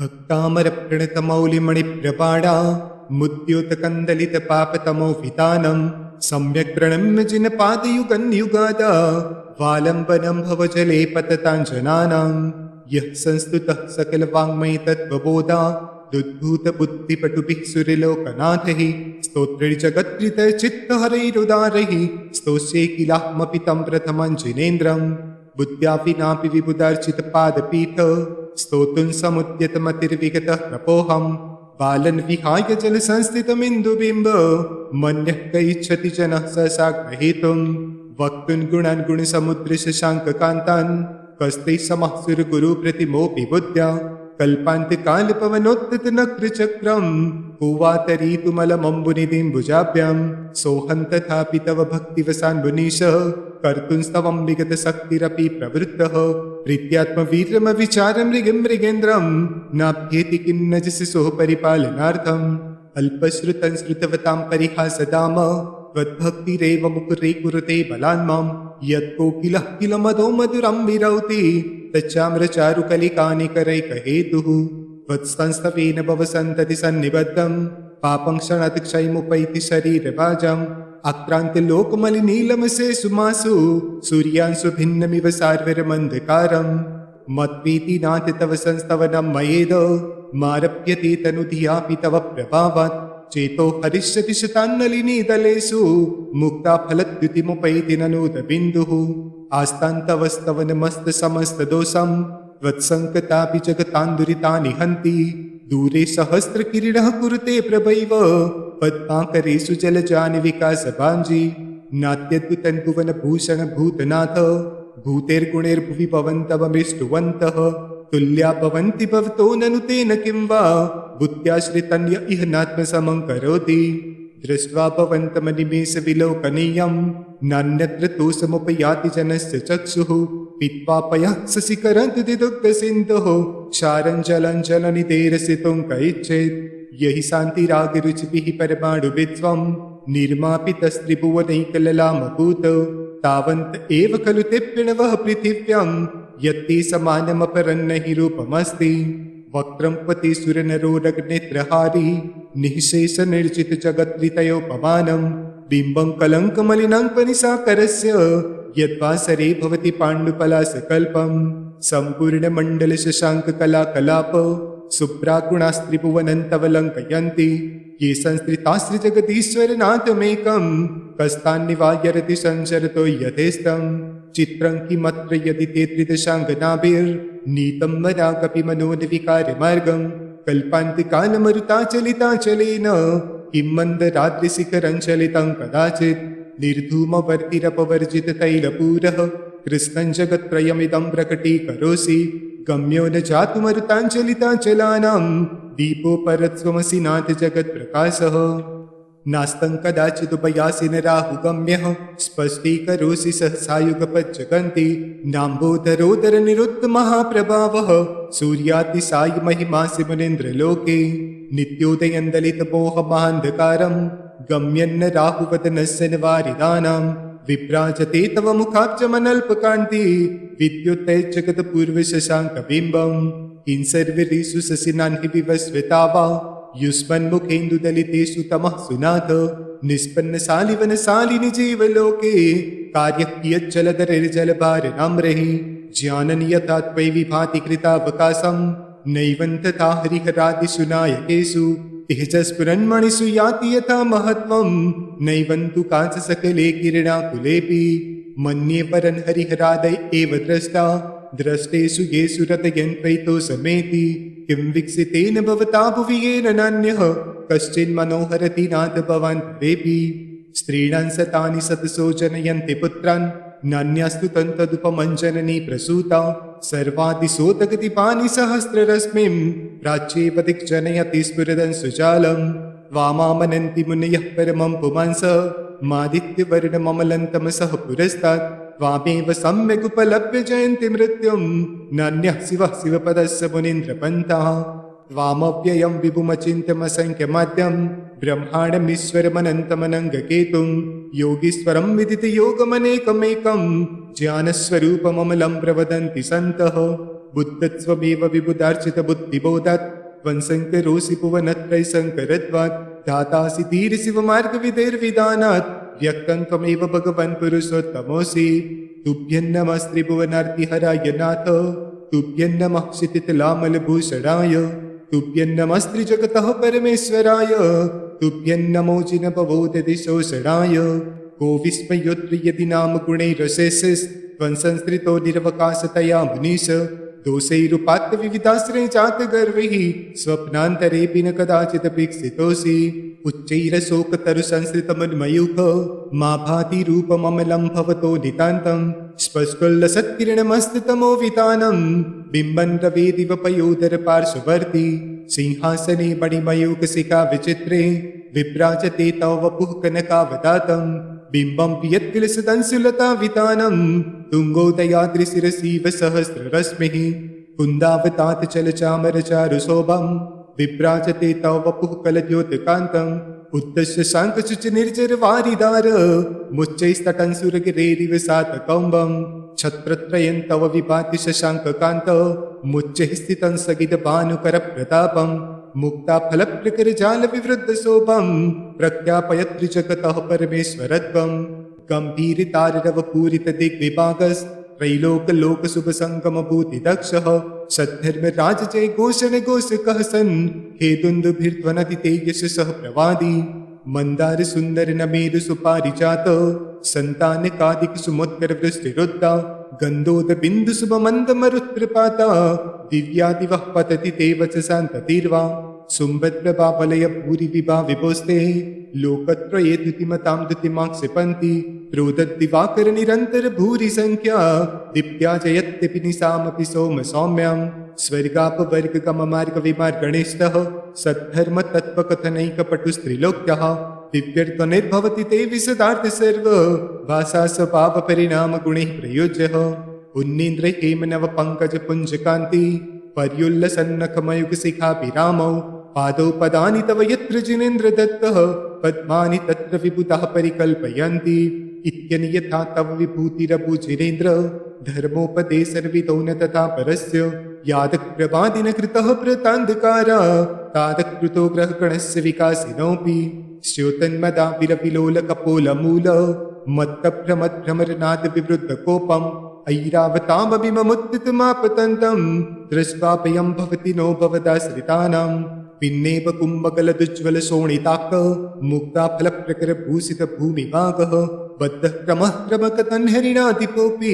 भक्तामरप्रणतमौलिमणिप्रपाणा मुद्योतकन्दलितपापतमोभितानं सम्यक् प्रणम्य जिनपादयुगन्युगादा वालम्बनं भवजले पतताञ्जनानां यः संस्तुतः सकलवाङ्मयि तत्त्वबोधा दुद्भूतबुद्धिपटुभिः सुरलोकनाथैः स्तोत्रैर्जगत्कृतचित्तहरैरुदारैः स्तोष्ये किलाहमपि तं प्रथमं जिनेन्द्रं बुद्ध्या विनापि विबुधार्चितपादपीठ स्तोतुं समुद्यतमतिर्विगतः प्रपोहं बालन् विहाय जलसंस्थितमिन्दुबिम्ब मन्यः क इच्छति जनः सहसा ग्रहीतुं वक्तुं गुणान् गुणसमुद्रशशाङ्ककान्तान् कस्ते समः सुरगुरुप्रतिमोऽपि बुद्ध्या कल्पान्तिकालपवनोत्थितनक्रचक्रं कुवातरीतुमलमम्बुनिधिम्बुजाभ्यां सोऽहं तथापि तव भक्तिवशान्मुनीश कर्तुं स्तवं विगतशक्तिरपि प्रवृत्तः प्रीत्यात्मवीर्यमविचारं मृगेन्द्रं नाभ्येति किन्न शिशोः परिपालनार्थम् अल्पश्रुतं श्रुतवतां परिहासदाम त्वद्भक्तिरेव मुकुरे कुरुते बलान् मां यत् कोकिलः किल मदो मधुरं विरौति तच्चाम्रचारुकलिकानिकरैकहेतुः त्वत्संस्तवेन भवसन्तति सन्निबद्धं पापं क्षणात् क्षयमुपैति शरीरभाजम् आक्रान्तलोकमलिनीलमसे सुमासु सूर्यांशु भिन्नमिव सार्वरमन्धकारम् मत्प्रीति नाथ तव संस्तवनं मयेद मारप्यते तनुधियापि तव प्रभावात् चेतो हरिष्यति शतान्नलिनीदलेषु मुक्ता फलद्युतिमुपैति ननूतबिन्दुः आस्तान्तवस्तवनमस्तसमस्तदोषं त्वत्सङ्कतापि जगतान्दुरितानि हन्ति दूरे सहस्रकिरणः कुरुते प्रभैव पद्माकरेषु जलजानि विकासभाञ्जी नात्यद्भुतं भुवनभूषणभूतनाथ भूतेर्गुणैर्भुवि भवन्तममृष्टुवन्तः तुल्या भवन्ति भवतो ननु तेन किं वा बुद्ध्याश्रितन्य इह नात्मसमं करोति दृष्ट्वा भवन्तमनिमेषविलोकनीयं नान्यत्र तोषमुपयाति जनस्य चक्षुः पीत्वा पयः शशिकरन्तिदुग्धसिन्धोः क्षारं जलं जलनिधेरसितुं क इच्छेत् यहि शान्तिरागरुचिभिः परमाणुविद्वं निर्मापितस्त्रिभुवनैकललामभूत तावन्त एव खलु ते प्रणवः पृथिव्यां यत्ते समानमपरन्न हि रूपमस्ति वक्त्रं पति सुरनरोरग्नेत्रहारी निःशेषनिर्जितजगद्वितयोपमानं बिम्बं कलङ्कमलिनं पनिसाकरस्य यद्वासरे भवति पाण्डुपलाशकल्पं सम्पूर्णमण्डलशशाङ्ककलाकलाप शुभ्रागुणास्त्रिभुवनन्तवलङ्कयन्ति ये संस्कृतास्त्रिजगदीश्वरनाथमेकं कस्तान्निवार्यति संचरतो यथेष्टं चित्रं किमत्र यदि ते त्रिदशाङ्गनाभिर्नीतं वराकपि मनोनिविकारमार्गं कल्पान्तिकालमरुताचलिताचलेन किं मन्दरात्रिशिखरञ्चलितं कदाचित् निर्धूमवर्तिरपवर्जिततैलपूरः कृष्णं जगत्त्रयमिदं प्रकटीकरोषि गम्यो न जातुमरुताञ्चलिताचलानां दीपो परत्वमसि नाथ जगत्प्रकाशः नास्तं कदाचिदुपयासि न राहुगम्यः स्पष्टीकरोषि सहसायुगपज्जगन्ति नाम्बोधरोदरनिरुद्धमहाप्रभावः सूर्यातिसायिमहिमासि मुनीन्द्रलोके नित्योदयन्दलितमोहमान्धकारं गम्यन्न राहुवदनस्य न वारिदानां विभ्राजते तव मुखाब्जमनल्पकान्ति विद्युतैर्जगत्पूर्वशशाङ्कबिम्बं किं सर्वरीषु शशिनान्हि विवस्वता वा युष्मन्मुखेन्दुदलितेषु तमः सुनाथ निष्पन्नशालिवनशालिनि जीवलोके कार्यः कियज्जलधरैर्जलभारनाम्रैः ज्ञानं यथा त्वयि विभाति कृतावकाशं नैवं तथा हरिहरादिषु नायकेषु तेजस्फुरन्मणिषु याति यथा महत्त्वं नैवं तु कांससकले किरणाकुलेऽपि मन्ये परन् हरिहरादय एव द्रष्टा द्रष्टेषु येषु रतयन्त्वैतो समेति किं विकसितेन भवता भुवि येन नान्यः कश्चिन्मनोहरति नाथ भवान् तवेऽपि स्त्रीणां शतानि शतशो जनयन्ति पुत्रान् नान्यास्तु तन्तदुपमञ्जननी प्रसूता सर्वादिशोतगतिपानि सहस्ररश्मिं प्राच्येव दिग्जनयति स्फुरदन् सुजालं त्वामामनन्ति मुनयः परमं पुमांस मादित्यवर्णममलन्तमसः पुरस्तात् त्वामेव सम्यगुपलभ्य जयन्ति मृत्युं नान्यः शिवः शिवपदस्य मुनीन्द्रपन्थः त्वामव्ययं विभुमचिन्त्यमसङ्ख्यमाद्यं ब्रह्माण्डमीश्वरमनन्तमनङ्गकेतुं योगीश्वरं विदितयोगमनेकमेकं ज्ञानस्वरूपममलं प्रवदन्ति सन्तः बुद्धत्वमेव विबुधार्चितबुद्धिबोधात् त्वंशङ्करोऽसि भुवनत्रयशङ्करत्वात् धातासि धीरशिवमार्गविधैर्विधानात् व्यक्तं त्वमेव भगवन् पुरुषोत्तमोऽसि। तुभ्यं नमः त्रिभुवनार्तिहराय नाथ, तुभ्यं नमः क्षितितलामलभूषणाय, तुभ्यं नमस्त्रिजगतः परमेश्वराय, तुभ्यं नमो जिनभवोदधिशोषणाय। को विस्मयोऽत्र यदि नाम गुणैरशेषस्त्वं संस्कृतो निरवकाशतया मुनीश। दोषैरुपात्तविविधाश्रये जातगर्वैः स्वप्नान्तरेऽपि न कदाचिदपेक्षितोऽसि। उच्चैरशोकतरुसंसृतमन्मयूख मा भाति रूपममलं भवतो नितान्तं। स्पष्टोल्लसत्किरणमस्ततमो वितानं बिम्बन् रवेदिव पयोदरपार्श्ववर्ती। सिंहासने मणिमयूखशिखा विचित्रे विभ्राजते तव वपुः कनकावदातं। बिम्बं पियत्किलसदंशुलतावितानं तुङ्गोदयाद्रिशिरसीव सहस्ररश्मिः। कुन्दावतात् चलचामरचारुशोभं विभ्राजते तव वपुः कलद्योतकान्तम्। उद्दश्य शाङ्खशुचिर्निर्जरवारिदार मुच्चैस्तटंसुरगिरेरिव सातकौम्बं। छत्रत्रयं तव विभाति शशाङ्ककान्त मुच्चैः स्थितं स्थगितभानुकरप्रतापम्। मुक्ताफलप्रकरजालविवृद्धशोभं प्रख्यापयत्रिजगतः परमेश्वरत्वं। गम्भीरताररवपूरितदिग्विभागस्त्रैलोकलोकशुभसङ्गमभूतिदक्षः सद्धर्मराजजयघोषणघोषकः सन् हेतुन्दुभिर्ध्वनति तेजसः प्रवादी। मन्दारसुन्दरनमेरुसुपारिजात सन्तानकादिकसुमोत्करवृष्टिरुद्धा गन्धोदबिन्दुशुभमन्दमरुत्प्रपाता दिव्यादिवः पतति ते वचसान्ततिर्वा। शुम्भद्प्रभावलय भूरिविभा विभोस्ते लोकत्रये द्युतिमतां द्युतिमाक्षिपन्ति। प्रोदद्दिवाकरनिरन्तरभूरिसङ्ख्या दीप्त्या जयत्यपि निशामपि सोम सौम्यं। स्वर्गापवर्गगममार्गविमार्गणिष्ठः सद्धर्मतत्त्वकथनैकपटुस्त्रिलोक्यः। दिव्यर्त्वनिर्भवति ते विशदार्थसर्व भाषा स्वभावपरिणामगुणैः प्रयोज्यः। उन्नीन्द्र हेमनवपङ्कजपुञ्जकान्ति पर्युल्लसन्नखमयुगशिखाभिरामौ। पादौ पदानि तव यत्र जिनेन्द्रदत्तः पद्मानि तत्र विभूतः परिकल्पयन्ति। इत्यनियथा तव विभूतिरभुजिरेन्द्र धर्मोपदेशर्विदौ न तथा परस्य। यादक्प्रभादिन कृतः प्रतान्धकारा तादकृतो ग्रहगणस्य विकासिनोऽपि। स्योतन्मदाविरविलोलकपोलमूल मत्तभ्रमद्भ्रमरनादविवृद्धकोपम्। ऐरावतामभिममुत्थितमापतन्तं दृष्ट्वाभयं भवति नो भवदाश्रितानां। पिन्नेव कुम्भकलदुज्ज्वलशोणिताक् मुक्ताफलप्रकरभूषितभूमिभागः बद्धः क्रमः क्रमकतन्हरिणाधिपोऽपि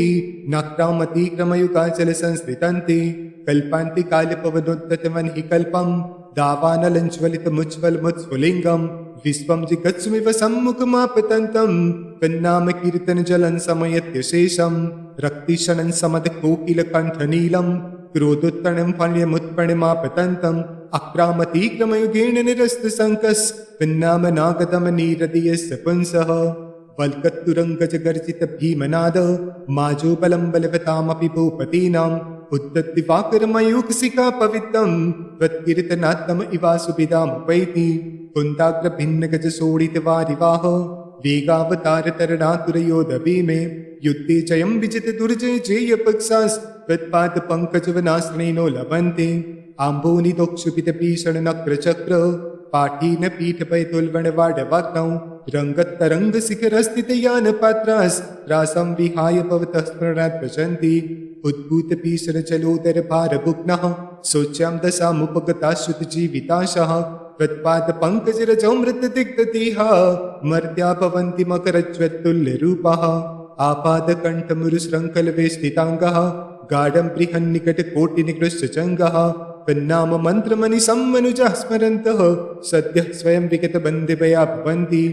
नाक्रामतीक्रमयुगाचलसंसृतन्ते। कल्पान्तिकालपवनोद्धतवन्हि कल्पं दावानलञ्ज्वलितमुज्ज्वलमुज्ज्वलिङ्गं। विश्वं जिगत्सुमिव सम्मुखमापतन्तं कन्नामकीर्तनजलं समयत्यशेषं। रक्तिशनं समदकोकिलकण्ठनीलं क्रोधोत्तणं फण्यमुत्पणमापतन्तम्। अक्रामतीक्रमयुगेण निरस्तशङ्कस्नामनागतमनीरदीयस्य पुंसः। वल्कत्तुरङ्गजगर्जित भीमनाद माजोबलं बलवतामपि भूपतीनाम्। उद्धत्तिवाकरमयूखशिखा पवित्रं त्वत्कीर्तनात्तम इवासुभिदामुपैति। कुन्दाग्रभिन्नगजशोणितवारिवाह वेगावतारतरणातुरयोधभीमे। युद्धे जयं विजित दुर्जय जेयपक्षास्त्वत्पादपङ्कजवनाश्रयेणो लभन्ते। आम्भोनिदोक्षुपितभीषणनक्रचक्र पाठीन पीठपैतुल्बणवाडवाग्नौ। रङ्गत्तरङ्गशिखरस्थितयानपात्रास्त्रासं विहाय भवतः स्मरणात् प्रचन्ति। उद्भूतभीषणचलोदरभारभुग्नः शोच्यां दशामुपगताश्रुतजीविताशः। त्वत्पादपङ्कजरजौ मृतदिग्धदेहा मर्त्या भवन्ति मकरज्वत्तुल्यरूपाः। आपादकण्ठमुरुशृङ्खलवेष्टिताङ्गः गाढं बृहन्निकटकोटिनिकृष्टजङ्गः। तन्नाम मन्त्रमनिशं मनुजाः स्मरन्तः सद्यः स्वयं विगतबन्दिभया भवन्ति।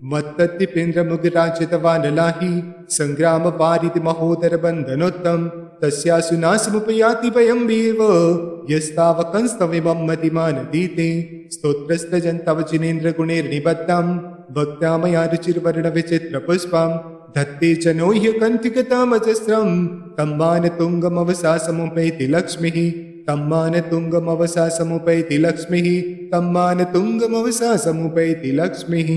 मत्तद्विपेन्द्रमुगिराजितवानलाहि सङ्ग्रामवारिधिमहोदरबन्धनोत्तम। तस्यासु नाशमुपयाति वयमेव यस्तावकंस्तमिमं मतिमानदीते। स्तोत्रस्तजन्तव जिनेन्द्रगुणैर्निबद्धं भक्त्या मया रुचिर्वर्णविचित्रपुष्पं। धत्ते जनो ह्यकण्ठिकतामजस्रं तम्मानतुङ्गमवसासमुपैति लक्ष्मीः। तम्मानतुङ्गमवसासमुपैति लक्ष्मीः। तम्मानतुङ्गमवसासमुपैति लक्ष्मीः।